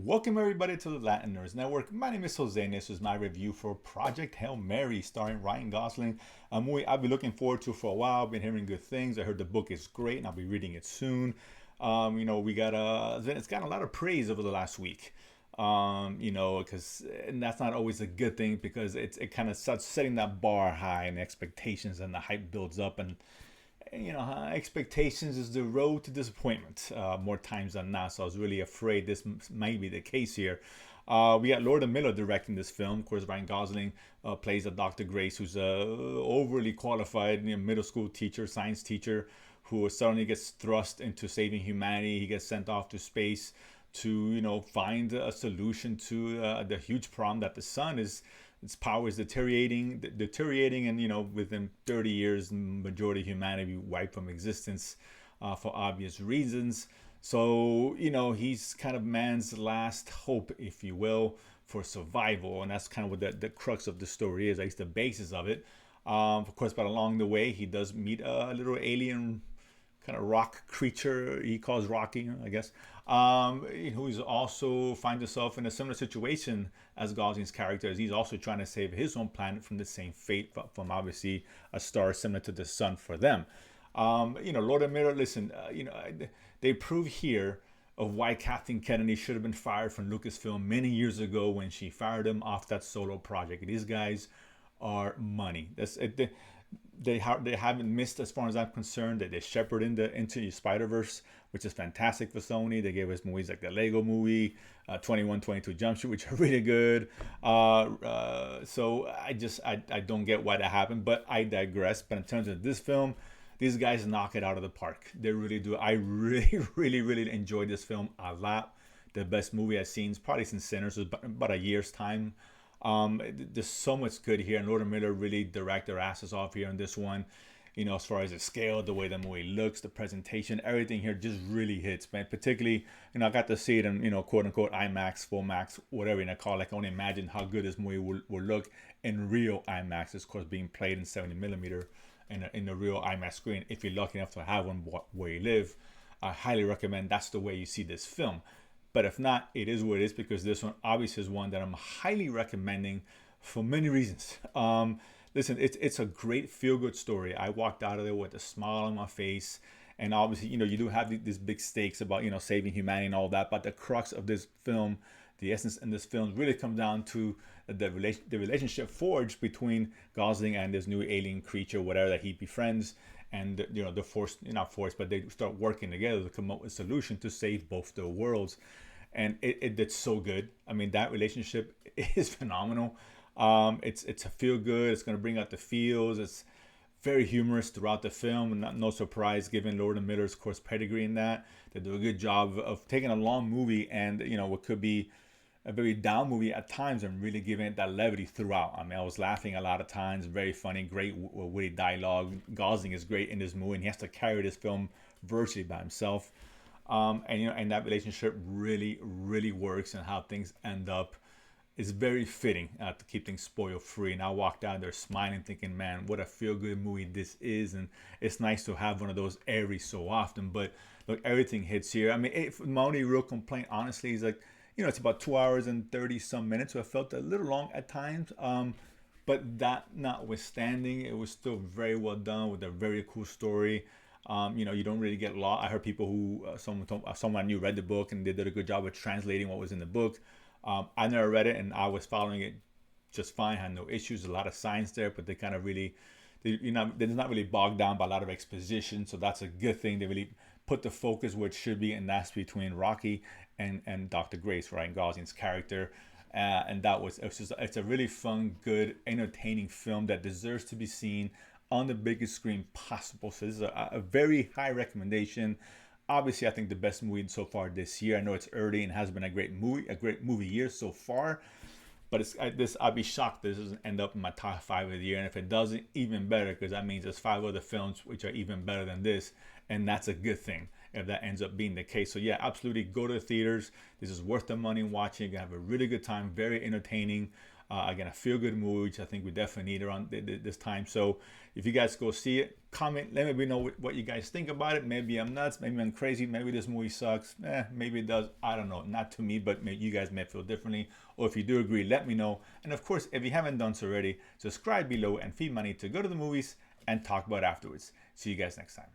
Welcome everybody to the Latin Nerds Network. My name is Jose and this is my review for Project Hail Mary starring Ryan Gosling. A movie I've been looking forward to for a while. I've been hearing good things. I heard the book is great and I'll be reading it soon. We got it's gotten a lot of praise over the last week. Because and that's not always a good thing because it kind of starts setting that bar high and expectations and the hype builds up and expectations is the road to disappointment more times than not. So I was really afraid this might be the case here. We got Lord Miller directing this film. Of course, Ryan Gosling plays a Dr. Grace, who's a overly qualified middle school teacher, science teacher, who suddenly gets thrust into saving humanity. He gets sent off to space to find a solution to the huge problem that the sun is its power is deteriorating, and within 30 years, the majority of humanity wiped from existence for obvious reasons. So he's kind of man's last hope, if you will, for survival, and that's kind of what the crux of the story is. That's the basis of it. Of course, but along the way, he does meet a little alien kind of rock creature he calls Rocky, I guess, who's also finds himself in a similar situation as Gosling's character, as he's also trying to save his own planet from the same fate from obviously a star similar to the sun for them. Lord and Miller, listen, they prove here of why Kathleen Kennedy should have been fired from Lucasfilm many years ago when she fired him off that solo project. These guys are money. They haven't missed as far as I'm concerned. That they shepherded into the Spider-Verse, which is fantastic for Sony. They gave us movies like the Lego movie, 21, 22 Jump Street, which are really good. So I don't get why that happened, but I digress. But in terms of this film, these guys knock it out of the park. They really do. I really, really, really enjoyed this film a lot. The best movie I've seen probably since Sinners, was about a year's time. There's so much good here, and Lord and Miller really direct their asses off here on this one. As far as the scale, the way the movie looks, the presentation, everything here just really hits, man. Particularly, I got to see it in, quote unquote IMAX, full max, whatever you call it. I can only imagine how good this movie will look in real IMAX. Of course, being played in 70 millimeter in the real IMAX screen. If you're lucky enough to have one where you live, I highly recommend that's the way you see this film. But if not, it is what it is, because this one obviously is one that I'm highly recommending for many reasons. Listen, it's a great feel-good story. I walked out of there with a smile on my face. And obviously, you do have these big stakes about, saving humanity and all that. But the crux of this film, the essence in this film really comes down to the relationship forged between Gosling and this new alien creature, whatever that he befriends. And the force, not force, but they start working together to come up with a solution to save both their worlds. And it did so good. I mean, that relationship is phenomenal. It's a feel good. It's going to bring out the feels. It's very humorous throughout the film, and no surprise given Lord and Miller's, of course, pedigree in that. They do a good job of taking a long movie and what could be a very down movie at times and really giving it that levity throughout. I mean, I was laughing a lot of times. Very funny, great witty dialogue. Gosling is great in this movie, and he has to carry this film virtually by himself. And that relationship really, really works, and how things end up is very fitting to keep things spoil free. And I walked out there smiling, thinking, man, what a feel good movie this is. And it's nice to have one of those every so often. But look, everything hits here. I mean, my only real complaint, honestly, is like, it's about 2 hours and 30 some minutes, so it felt a little long at times. But that notwithstanding, it was still very well done with a very cool story. You don't really get lost. I heard people who someone I knew read the book, and they did a good job of translating what was in the book. I never read it, and I was following it just fine. Had no issues. A lot of science there, but they kind of really, they're not really bogged down by a lot of exposition. So that's a good thing. They really put the focus where it should be, and that's between Rocky and Dr. Grace, Ryan Gosling's character. And it's a really fun, good, entertaining film that deserves to be seen on the biggest screen possible. So this is a very high recommendation. Obviously, I think the best movie so far this year. I know it's early and has been a great movie year so far. But I'd be shocked if this doesn't end up in my top 5 of the year. And if it doesn't, even better, because that means there's 5 other films which are even better than this. And that's a good thing if that ends up being the case. So yeah, absolutely go to the theaters. This is worth the money watching. You can have a really good time, very entertaining. Again, a feel-good movie, which I think we definitely need around this time. So if you guys go see it, comment, let me know what you guys think about it. Maybe I'm nuts, maybe I'm crazy, maybe this movie sucks. Maybe it does. I don't know. Not to me, but maybe you guys may feel differently. Or if you do agree, let me know. And of course, if you haven't done so already, subscribe below and feed money to go to the movies and talk about it afterwards. See you guys next time.